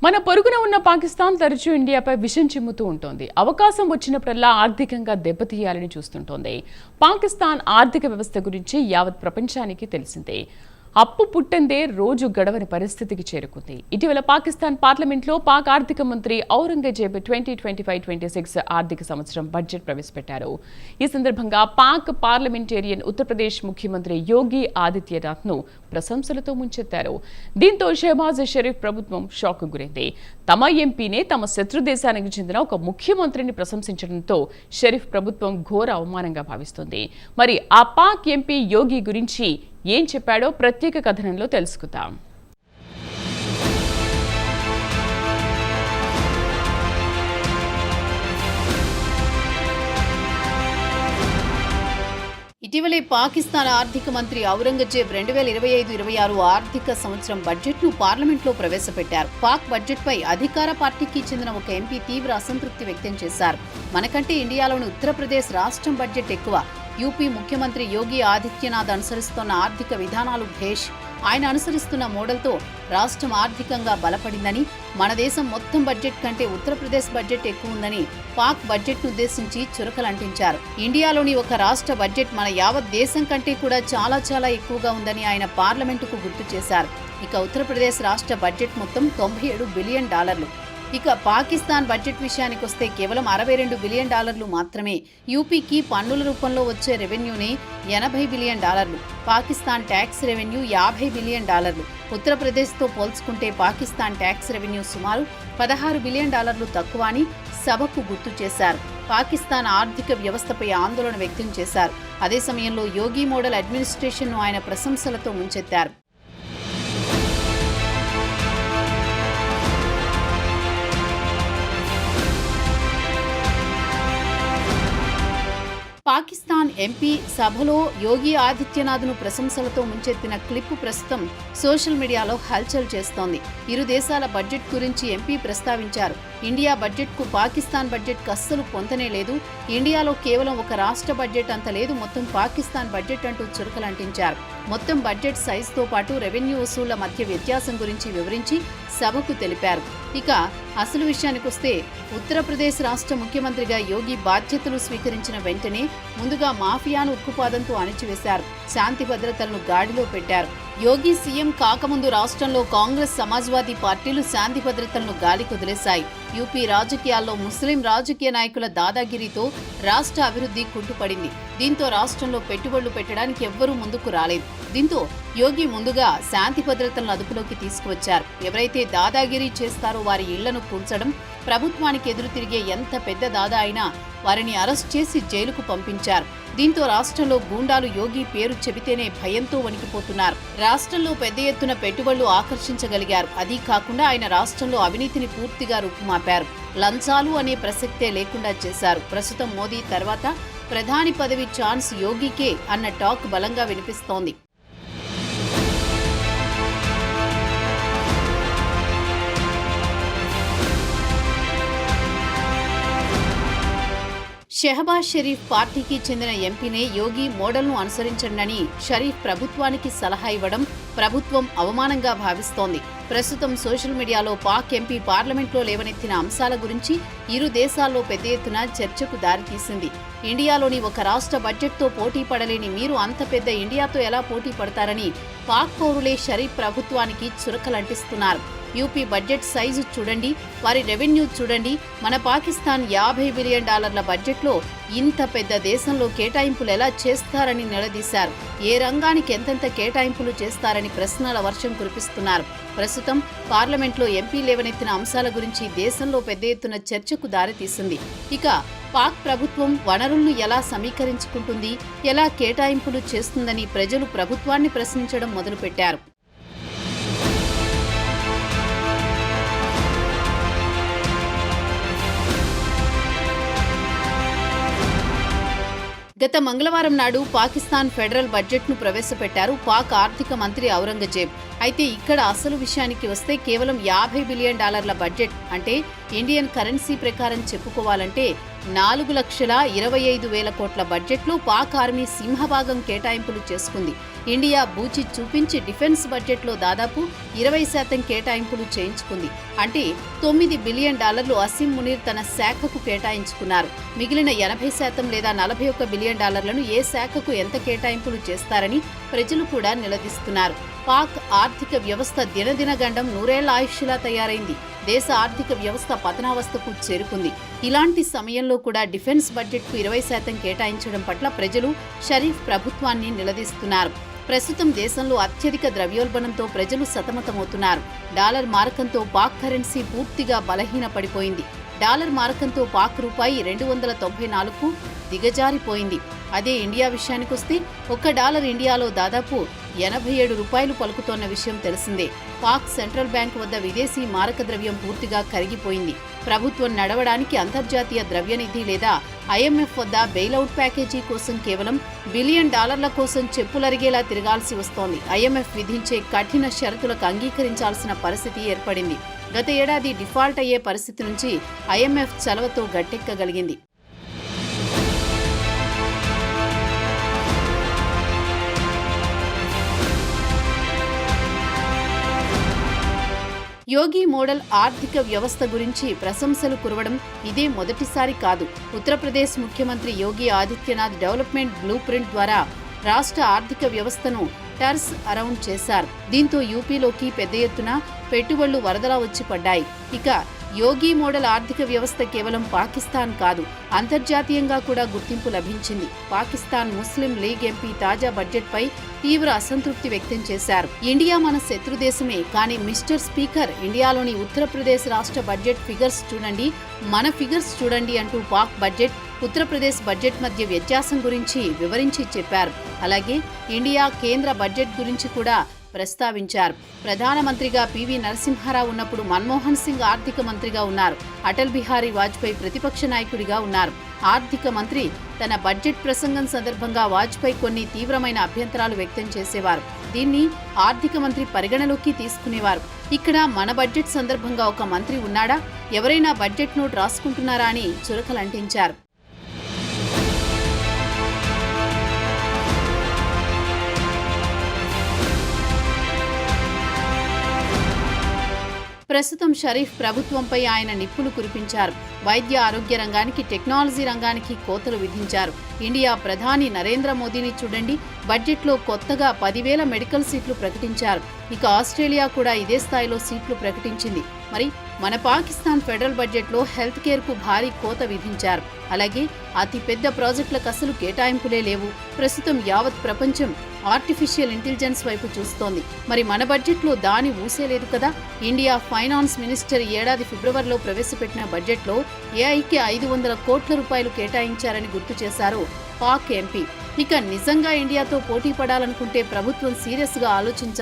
మన పొరుగున ఉన్న పాకిస్తాన్ తరచూ ఇండియాపై విషం చిమ్ముతూ ఉంటుంది. అవకాశం వచ్చినప్పుడల్లా ఆర్థికంగా దెబ్బతీయాలని చూస్తుంటోంది. పాకిస్తాన్ ఆర్థిక వ్యవస్థ గురించి యావత్ ప్రపంచానికి తెలిసిందే. అప్పు పుట్టందే రోజు గడవని పరిస్థితికి చేరుకుంది. ఇటీవల పాకిస్తాన్ పార్లమెంట్లో పాక్ ఆర్థిక మంత్రి ఔరంగజేబ్ 2025-26 ఆర్థిక సంవత్సరం బడ్జెట్ ప్రవేశపెట్టారు. ఈ సందర్భంగా పాక్ పార్లమెంటేరియన్ ఉత్తరప్రదేశ్ ముఖ్యమంత్రి యోగి ఆదిత్యనాథ్ ను ప్రశంసలతో ముంచెత్తారు. దీంతో షెహబాజ్ షరీఫ్ ప్రభుత్వం షాక్ గురైంది. తమ ఎంపీనే తమ శత్రు దేశానికి చెందిన ఒక ముఖ్యమంత్రిని ప్రశంసించడంతో షరీఫ్ ప్రభుత్వం ఘోర అవమానంగా భావిస్తుంది. మరి ఆ పాక్ ఎంపీ యోగి గురించి ఏం చెప్పాడో ప్రత్యేక కథనంలో తెలుసుకుందాం. ఇటీవలే పాకిస్తాన్ ఆర్థిక మంత్రి ఔరంగజేబ్ 2025-26 ఆర్థిక సంవత్సరం బడ్జెట్ను పార్లమెంట్లో ప్రవేశపెట్టారు. పాక్ బడ్జెట్పై అధికార పార్టీకి చెందిన ఒక ఎంపీ తీవ్ర అసంతృప్తి వ్యక్తం చేశారు. మనకంటే ఇండియాలోని ఉత్తరప్రదేశ్ రాష్ట్రం బడ్జెట్ ఎక్కువ. యూపీ ముఖ్యమంత్రి యోగి ఆదిత్యనాథ్ అనుసరిస్తున్న ఆర్థిక విధానాలు భేష్. ఆయన అనుసరిస్తున్న మోడల్తో రాష్ట్రం ఆర్థికంగా బలపడిందని, మన దేశం మొత్తం బడ్జెట్ కంటే ఉత్తరప్రదేశ్ బడ్జెట్ ఎక్కువ ఉందని పాక్ బడ్జెట్ను ఉద్దేశించి చురకలంటించారు. ఇండియాలోని ఒక రాష్ట్ర బడ్జెట్ మన యావత్ దేశం కంటే కూడా చాలా ఎక్కువగా ఉందని ఆయన పార్లమెంటుకు గుర్తు చేశారు. ఇక ఉత్తరప్రదేశ్ రాష్ట్ర బడ్జెట్ మొత్తం $97 బిలియన్. ఇక పాకిస్తాన్ బడ్జెట్ విషయానికి వస్తే కేవలం $62 బిలియన్ మాత్రమే. యూపీకి పన్నుల రూపంలో వచ్చే రెవెన్యూనే $80 billion. Pakistan tax revenue $50 billion. ఉత్తరప్రదేశ్తో పోల్చుకుంటే పాకిస్తాన్ ట్యాక్స్ రెవెన్యూ సుమారు $16 బిలియన్ తక్కువ అని సభకు గుర్తు చేశారు. పాకిస్తాన్ ఆర్థిక వ్యవస్థపై ఆందోళన వ్యక్తం చేశారు. అదే సమయంలో యోగి మోడల్ అడ్మినిస్ట్రేషన్ను ఆయన ప్రశంసలతో ముంచెత్తారు. పాకిస్తాన్ ఎంపీ సభలో యోగి ఆదిత్యనాథ్ను ప్రశంసలతో ముంచెత్తిన క్లిప్ ప్రస్తుతం సోషల్ మీడియాలో హల్చల్ చేస్తోంది. ఇరు దేశాల బడ్జెట్ గురించి ఎంపీ ప్రస్తావించారు. ఇండియా బడ్జెట్కు పాకిస్తాన్ బడ్జెట్కు అస్సలు పొంతనే లేదు. ఇండియాలో కేవలం ఒక రాష్ట్ర బడ్జెట్ అంత లేదు, మొత్తం పాకిస్తాన్ బడ్జెట్ అంటూ చురకలంటించారు. మొత్తం బడ్జెట్ సైజుతో పాటు రెవెన్యూ వసూళ్ల మధ్య వ్యత్యాసం గురించి వివరించి సభకు తెలిపారు. ఇక అసలు విషయానికొస్తే ఉత్తరప్రదేశ్ రాష్ట్ర ముఖ్యమంత్రిగా యోగి బాధ్యతలు స్వీకరించిన వెంటనే ముందుగా మాఫియాను ఉక్కుపాదంతో అణిచివేశారు. శాంతి భద్రతలను గాడిలో పెట్టారు. యోగి సీఎం కాకముందు రాష్ట్రంలో కాంగ్రెస్, సమాజ్వాదీ పార్టీలు శాంతి భద్రతలను గాలికొదిలేశాయి. యూపీ రాజకీయాల్లో ముస్లిం రాజకీయ నాయకుల దాదాగిరితో రాష్ట్ర అభివృద్ధి కుంటుపడింది. దీంతో రాష్ట్రంలో పెట్టుబడులు పెట్టడానికి ఎవ్వరూ ముందుకు రాలేదు. దీంతో యోగి ముందుగా శాంతి భద్రతలను అదుపులోకి తీసుకువచ్చారు. ఎవరైతే దాదాగిరి చేస్తారో వారి ఇళ్లను కూల్చడం, ప్రభుత్వానికి ఎదురు తిరిగే ఎంత పెద్ద దాదా అయినా వారిని అరెస్ట్ చేసి జైలుకు పంపించారు. దీంతో రాష్ట్రంలో గూండాలు యోగి పేరు చెబితేనే భయంతో వణికిపోతున్నారు. రాష్ట్రంలో పెద్ద ఎత్తున పెట్టుబడులు ఆకర్షించగలిగారు. అదీ కాకుండా ఆయన రాష్ట్రంలో అవినీతిని పూర్తిగా రూపుమాపారు. లంచాలు అనే ప్రసక్తే లేకుండా చేశారు. ప్రస్తుతం మోదీ తర్వాత ప్రధాని పదవి ఛాన్స్ యోగికే అన్న టాక్ బలంగా వినిపిస్తోంది. షెహబాజ్ షరీఫ్ పార్టీకి చెందిన ఎంపీనే యోగి మోడల్ను అనుసరించండని షరీఫ్ ప్రభుత్వానికి సలహా ఇవ్వడం ప్రభుత్వం అవమానంగా భావిస్తోంది. ప్రస్తుతం సోషల్ మీడియాలో పాక్ ఎంపీ పార్లమెంట్లో లేవనెత్తిన అంశాల గురించి ఇరు దేశాల్లో పెద్ద ఎత్తున చర్చకు దారితీసింది. ఇండియాలోని ఒక రాష్ట్ర బడ్జెట్తో పోటీ పడలేని మీరు అంత పెద్ద ఇండియాతో ఎలా పోటీ పడతారని పాక్ పౌరులే షరీఫ్ ప్రభుత్వానికి చురకలంటిస్తున్నారు. యూపీ బడ్జెట్ సైజు చూడండి, వారి రెవెన్యూ చూడండి. మన పాకిస్తాన్ $50 బిలియన్ బడ్జెట్లో ఇంత పెద్ద దేశంలో కేటాయింపులు ఎలా చేస్తారని నిలదీశారు. ఏ రంగానికి ఎంతెంత కేటాయింపులు చేస్తారని ప్రశ్నల వర్షం కురిపిస్తున్నారు. ప్రస్తుతం పార్లమెంట్లో ఎంపీ లేవనెత్తిన అంశాల గురించి దేశంలో పెద్ద ఎత్తున చర్చకు దారితీసింది. ఇక పాక్ ప్రభుత్వం వనరులను ఎలా సమీకరించుకుంటుంది, ఎలా కేటాయింపులు చేస్తుందని ప్రజలు ప్రభుత్వాన్ని ప్రశ్నించడం మొదలుపెట్టారు. గత మంగళవారం నాడు పాకిస్తాన్ ఫెడరల్ బడ్జెట్ను ప్రవేశపెట్టారు పాక్ ఆర్థిక మంత్రి ఔరంగజేబ్. అయితే ఇక్కడ అసలు విషయానికి వస్తే కేవలం $50 బిలియన్ బడ్జెట్ అంటే ఇండియన్ కరెన్సీ ప్రకారం చెప్పుకోవాలంటే 4,25,000 కోట్ల బడ్జెట్లో పాక్ ఆర్మీ సింహభాగం కేటాయింపులు చేసుకుంది. ఇండియా బూచి చూపించి డిఫెన్స్ బడ్జెట్లో దాదాపు 20% కేటాయింపులు చేయించుకుంది. అంటే $9 బిలియన్ అసీం మునీర్ తన శాఖకు కేటాయించుకున్నారు. మిగిలిన 80% లేదా $41 బిలియన్ ఏ శాఖకు ఎంత కేటాయింపులు చేస్తారని ప్రజలు కూడా నిలదీస్తున్నారు. పాక్ ఆర్థిక వ్యవస్థ దినదిన గండం నూరేళ్ల ఆయుష్లా తయారైంది. దేశ ఆర్థిక వ్యవస్థ పతనావస్థకు చేరుకుంది. ఇలాంటి సమయంలో కూడా డిఫెన్స్ బడ్జెట్కు 20% కేటాయించడం పట్ల ప్రజలు షరీఫ్ ప్రభుత్వాన్ని నిలదీస్తున్నారు. ప్రస్తుతం దేశంలో అత్యధిక ద్రవ్యోల్బణంతో ప్రజలు సతమతమవుతున్నారు. డాలర్ మారకంతో పాక్ కరెన్సీ పూర్తిగా బలహీనపడిపోయింది. డాలర్ మారకంతో పాక్ రూపాయి 294కు దిగజారిపోయింది. అదే ఇండియా విషయానికొస్తే $1 ఇండియాలో దాదాపు 87 రూపాయలు పలుకుతోన్న విషయం తెలిసిందే. పాక్ సెంట్రల్ బ్యాంక్ వద్ద విదేశీ మారక ద్రవ్యం పూర్తిగా కరిగిపోయింది. ప్రభుత్వం నడవడానికి అంతర్జాతీయ ద్రవ్యనిధి లేదా IMF వద్ద బెయిలౌట్ ప్యాకేజీ కోసం కేవలం $1 బిలియన్ కోసం చెప్పులరిగేలా తిరగాల్సి వస్తోంది. IMF విధించే కఠిన షరతులకు అంగీకరించాల్సిన పరిస్థితి ఏర్పడింది. గత ఏడాది డిఫాల్ట్ అయ్యే పరిస్థితి నుంచి IMF చలవతో గట్టెక్కగలిగింది. యోగి మోడల్ ఆర్థిక వ్యవస్థ గురించి ప్రశంసలు కురవడం ఇదే మొదటిసారి కాదు. ఉత్తరప్రదేశ్ ముఖ్యమంత్రి Yogi Adityanath development blue print ద్వారా రాష్ట్ర ఆర్థిక వ్యవస్థను టర్స్ అరౌండ్ చేశారు. దీంతో యూపీలోకి పెద్ద ఎత్తున పెట్టుబడులు వరదలా వచ్చి పడ్డాయి. ఇక యోగి మోడల్ ఆర్థిక వ్యవస్థ కేవలం పాకిస్తాన్ కాదు, అంతర్జాతీయంగా కూడా గుర్తింపు లభించింది. పాకిస్తాన్ ముస్లిం లీగ్ ఎంపీ తాజా బడ్జెట్పై తీవ్ర అసంతృప్తి వ్యక్తం చేశారు. ఇండియా మన శత్రు దేశమే, కానీ మిస్టర్ స్పీకర్, ఇండియాలోని ఉత్తరప్రదేశ్ రాష్ట్ర బడ్జెట్ ఫిగర్స్ చూడండి, మన ఫిగర్స్ చూడండి అంటూ పాక్ బడ్జెట్, ఉత్తరప్రదేశ్ బడ్జెట్ మధ్య వ్యత్యాసం గురించి వివరించి చెప్పారు. అలాగే ఇండియా కేంద్ర బడ్జెట్ గురించి కూడా ప్రస్తావించారు. ప్రధానమంత్రిగా పివి నరసింహారావు ఉన్నప్పుడు మన్మోహన్ సింగ్ ఆర్థిక మంత్రిగా ఉన్నారు. అటల్ బిహారీ వాజ్పేయి ప్రతిపక్ష నాయకుడిగా ఉన్నారు. ఆర్థిక మంత్రి తన బడ్జెట్ ప్రసంగం సందర్భంగా వాజ్పేయి కొన్ని తీవ్రమైన అభ్యంతరాలు వ్యక్తం చేసేవారు. దీన్ని ఆర్థిక మంత్రి పరిగణలోకి తీసుకునేవారు. ఇక్కడ మన బడ్జెట్ సందర్భంగా ఒక మంత్రి ఉన్నాడా, ఎవరైనా బడ్జెట్ నోట్ రాసుకుంటున్నారా అని చురకలంటించారు. ప్రస్తుతం షరీఫ్ ప్రభుత్వంపై ఆయన నిప్పులు కురిపించారు. వైద్య ఆరోగ్య రంగానికి, టెక్నాలజీ రంగానికి కోతలు విధించారు. ఇండియా ప్రధాని నరేంద్ర మోదీని చూడండి, బడ్జెట్లో కొత్తగా 10,000 మెడికల్ సీట్లు ప్రకటించారు. ఇక ఆస్ట్రేలియా కూడా ఇదే స్థాయిలో సీట్లు ప్రకటించింది. మరి మన పాకిస్తాన్ ఫెడరల్ బడ్జెట్లో హెల్త్ కేర్కు భారీ కోత విధించారు. అలాగే అతి పెద్ద ప్రాజెక్టులకు అసలు కేటాయింపులే లేవు. ప్రస్తుతం యావత్ ప్రపంచం ఆర్టిఫిషియల్ ఇంటెలిజెన్స్ వైపు చూస్తోంది. మరి మన బడ్జెట్లో దాని ఊసేలేదు కదా. ఇండియా ఫైనాన్స్ మినిస్టర్ ఏడాది ఫిబ్రవరిలో ప్రవేశపెట్టిన బడ్జెట్లో ఏఐకి 500 కోట్ల రూపాయలు కేటాయించారని గుర్తు చేశారు పాక్ ఎంపీ. ఇక నిజంగా ఇండియాతో పోటీ పడాలనుకుంటే ప్రభుత్వం సీరియస్గా ఆలోచించాలి.